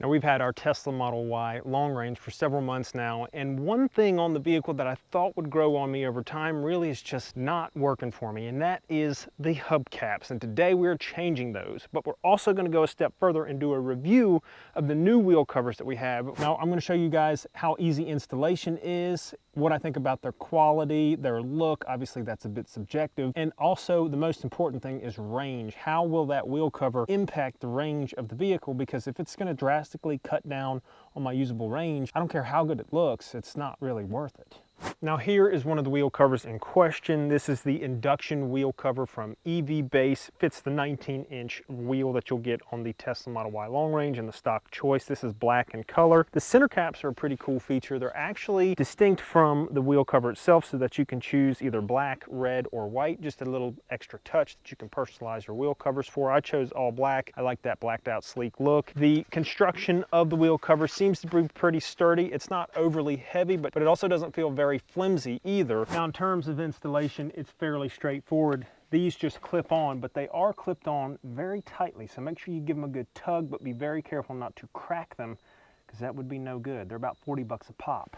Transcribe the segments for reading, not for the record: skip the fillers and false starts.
Now we've had our Tesla Model Y long range for several months now, and one thing on the vehicle that I thought would grow on me over time really is just not working for me, and that is the hubcaps. And today we're changing those, but we're also going to go a step further and do a review of the new wheel covers that we have. Now I'm going to show you guys how easy installation is, what I think about their quality, their look. Obviously that's a bit subjective, and also the most important thing is range. How will that wheel cover impact the range of the vehicle? Because if it's going to drastically cut down on my usable range, I don't care how good it looks, it's not really worth it. Now here is one of the wheel covers in question. This is the induction wheel cover from EV Base. Fits the 19-inch wheel that you'll get on the Tesla Model Y long range in the stock choice. This is black in color. The center caps are a pretty cool feature. They're actually distinct from the wheel cover itself so that you can choose either black, red, or white. Just a little extra touch that you can personalize your wheel covers for. I chose all black. I like that blacked out sleek look. The construction of the wheel cover seems to be pretty sturdy. It's not overly heavy, but it also doesn't feel very flimsy either. Now in terms of installation, it's fairly straightforward. These just clip on, but they are clipped on very tightly, so make sure you give them a good tug, but be very careful not to crack them, because that would be no good. They're about 40 bucks a pop.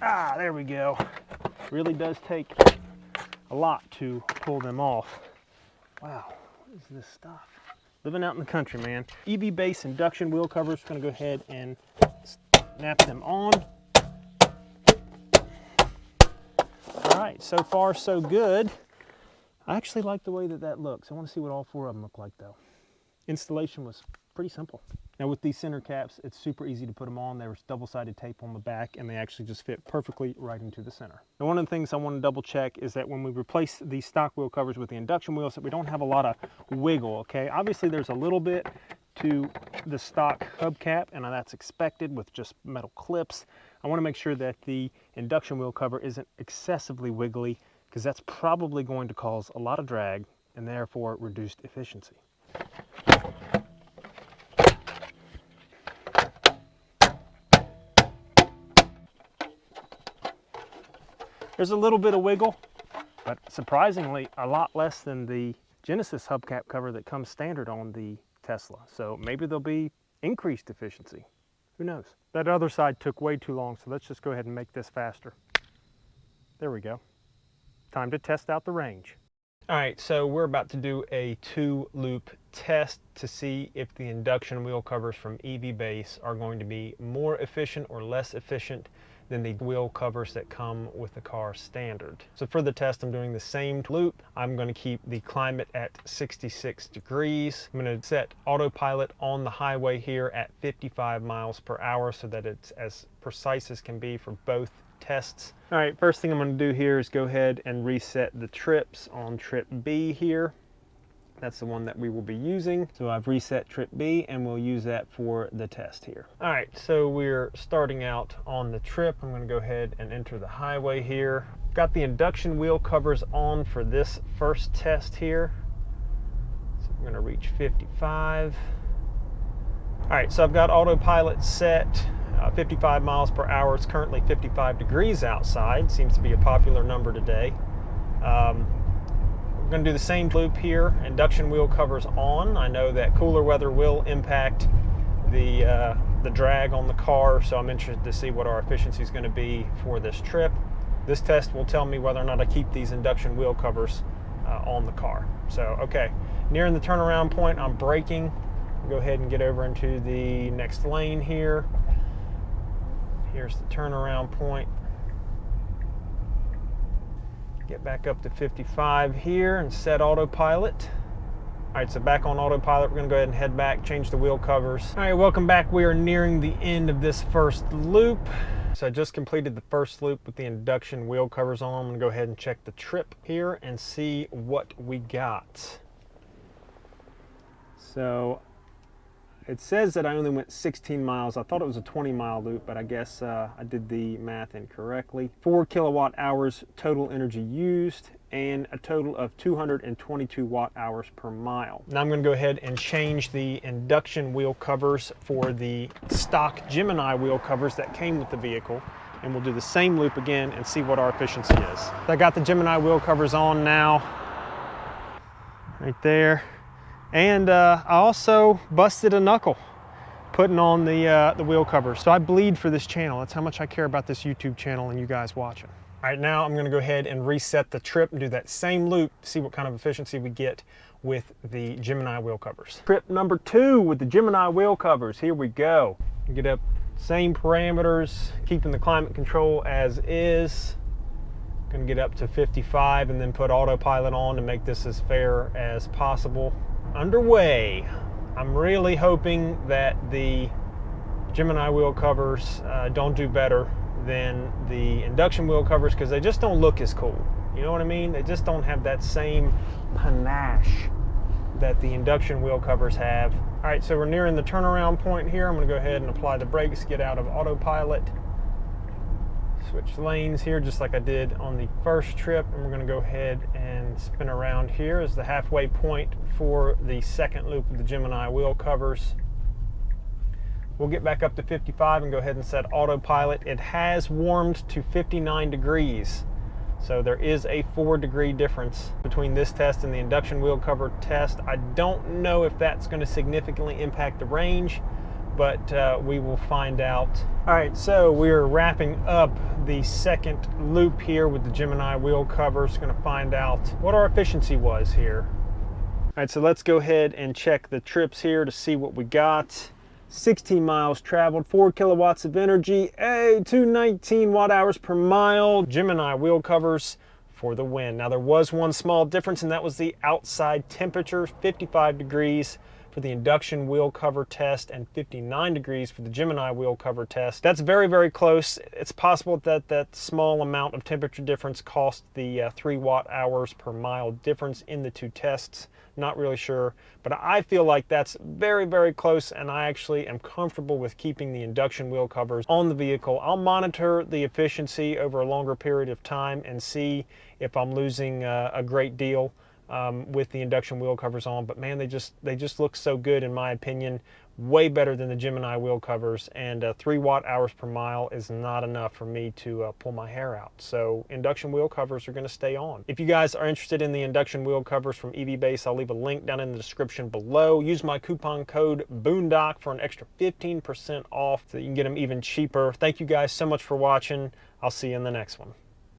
Ah, there we go. Really does take a lot to pull them off. Wow, what is this stuff? Living out in the country, man. EV Base induction wheel covers. Going to go ahead and snap them on. All right, so far so good. I actually like the way that looks. I want to see what all four of them look like though. Installation was pretty simple. Now with these center caps, it's super easy to put them on. There's double-sided tape on the back and they actually just fit perfectly right into the center. Now one of the things I want to double check is that when we replace the stock wheel covers with the induction wheels, that we don't have a lot of wiggle, okay? Obviously there's a little bit to the stock hubcap, and that's expected with just metal clips. I want to make sure that the induction wheel cover isn't excessively wiggly, because that's probably going to cause a lot of drag and therefore reduced efficiency. There's a little bit of wiggle, but surprisingly a lot less than the Genesis hubcap cover that comes standard on the Tesla. So maybe there'll be increased efficiency. Who knows? That other side took way too long, so let's just go ahead and make this faster. There we go. Time to test out the range. All right, so we're about to do a 2-loop test to see if the induction wheel covers from EV Base are going to be more efficient or less efficient than the wheel covers that come with the car standard. So for the test, I'm doing the same loop. I'm going to keep the climate at 66 degrees. I'm going to set autopilot on the highway here at 55 miles per hour so that it's as precise as can be for both tests. All right, first thing I'm going to do here is go ahead and reset the trips on trip B here. That's the one that we will be using. So I've reset trip B and we'll use that for the test here. All right, so we're starting out on the trip. I'm going to go ahead and enter the highway here. Got the induction wheel covers on for this first test here. So I'm going to reach 55. All right, so I've got autopilot set. 55 miles per hour. It's currently 55 degrees outside. Seems to be a popular number today. We're going to do the same loop here. Induction wheel covers on. I know that cooler weather will impact the drag on the car, so I'm interested to see what our efficiency is going to be for this trip. This test will tell me whether or not I keep these induction wheel covers on the car. So, okay, nearing the turnaround point, I'm braking. I'll go ahead and get over into the next lane here. Here's the turnaround point. Get back up to 55 here and set autopilot. All right, so back on autopilot, we're gonna go ahead and head back, change the wheel covers. All right, welcome back. We are nearing the end of this first loop. So I just completed the first loop with the induction wheel covers on. I'm gonna go ahead and check the trip here and see what we got. So it says that I only went 16 miles. I thought it was a 20-mile loop, but I guess I did the math incorrectly. 4 kilowatt hours total energy used and a total of 222 watt hours per mile. Now I'm going to go ahead and change the induction wheel covers for the stock Gemini wheel covers that came with the vehicle, and we'll do the same loop again and see what our efficiency is. So I got the Gemini wheel covers on now, right there. And I also busted a knuckle putting on the wheel covers. So I bleed for this channel. That's how much I care about this YouTube channel and you guys watching. All right, now I'm gonna go ahead and reset the trip and do that same loop, see what kind of efficiency we get with the Gemini wheel covers. Trip number 2 with the Gemini wheel covers. Here we go. Get up, same parameters, keeping the climate control as is. Gonna get up to 55 and then put autopilot on to make this as fair as possible. Underway. I'm really hoping that the Gemini wheel covers don't do better than the induction wheel covers, because they just don't look as cool. You know what I mean? They just don't have that same panache that the induction wheel covers have. All right, so we're nearing the turnaround point here. I'm gonna go ahead and apply the brakes, get out of autopilot, switch lanes here just like I did on the first trip, and we're gonna go ahead and spin around here as the halfway point for the second loop of the Gemini wheel covers. We'll get back up to 55 and go ahead and set autopilot. It has warmed to 59 degrees. So there is a 4-degree difference between this test and the induction wheel cover test. I don't know if that's going to significantly impact the range, but we will find out. All right, so we're wrapping up the second loop here with the Gemini wheel covers. Going to find out what our efficiency was here. All right, so let's go ahead and check the trips here to see what we got. 16 miles traveled, 4 kilowatts of energy, 219 watt hours per mile. Gemini wheel covers for the win. Now there was one small difference, and that was the outside temperature, 55 degrees for the induction wheel cover test and 59 degrees for the Gemini wheel cover test. That's very, very close. It's possible that that small amount of temperature difference cost the 3 watt hours per mile difference in the two tests. Not really sure, but I feel like that's very, very close, and I actually am comfortable with keeping the induction wheel covers on the vehicle. I'll monitor the efficiency over a longer period of time and see if I'm losing a great deal with the induction wheel covers on, but man, they just look so good in my opinion. Way better than the Gemini wheel covers, and 3 watt hours per mile is not enough for me to pull my hair out. So induction wheel covers are going to stay on. If you guys are interested in the induction wheel covers from EV Base, I'll leave a link down in the description below. Use my coupon code Boondock for an extra 15% off so that you can get them even cheaper. Thank you guys so much for watching. I'll see you in the next one.